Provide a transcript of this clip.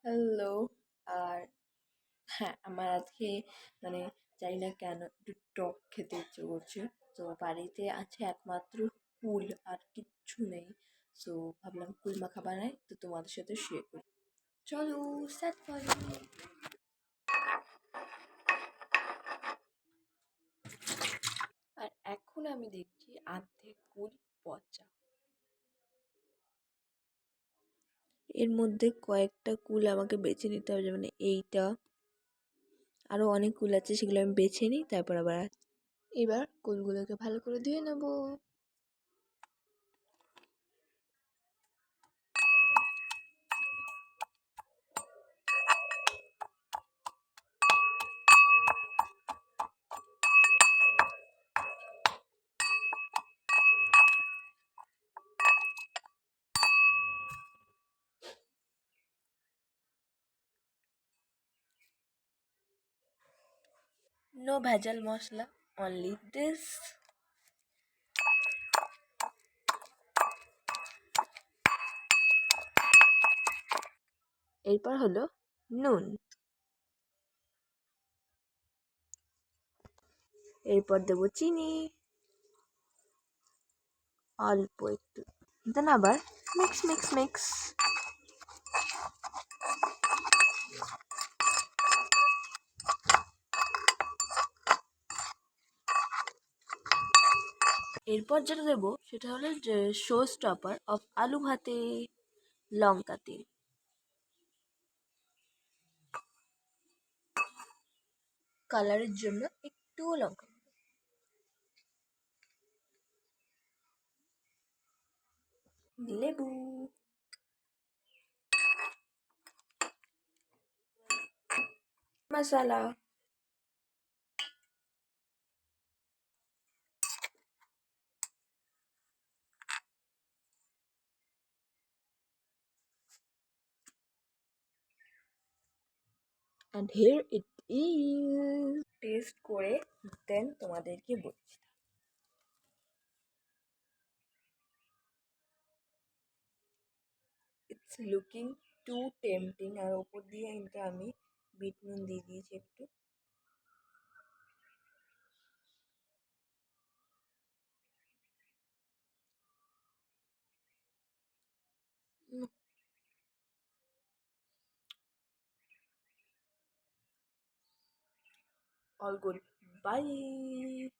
Hello. আর হ্যাঁ, আমার আজকে মানে জানি না কেন একটু টক খেতে ইচ্ছে করছে। তো বাড়িতে আছে একমাত্র কুল, আর কিচ্ছু নেই। সো ভাবলাম কুল মাখা বানাই, তো তোমাদের সাথে শেয়ার করি। চলো স্টার্ট করি। আর এখন আমি দেখছি অর্ধেক কুল পচা। এর মধ্যে কয়েকটা কুল আমাকে বেছে নিতে হবে, মানে এইটা, আরও অনেক কুল আছে, সেগুলো আমি বেছে নিই, তারপর আবার এবার কুলগুলোকে ভালো করে ধুয়ে নেবো। নো ভেজাল মশলা, অনলি দিস। এরপর হলো নুন, এরপর দেবো চিনি অল্প একটু, দেন আবার মিক্স মিক্স মিক্স। এরপর যেটা দেবো সেটা হলো যে শো স্টপার অফ আলু ভাতে, লঙ্কা তেল। কালারের জন্য একটু লঙ্কা, লেবু, মশলা, and here it is. Test করে দেন তোমাদেরকে বলছি। ইটস লুকিং টু টেম্পটিং, আর ওপর দিয়ে কিন্তু আমি বিট নুন দিয়ে দিয়েছি একটু। All good. Bye.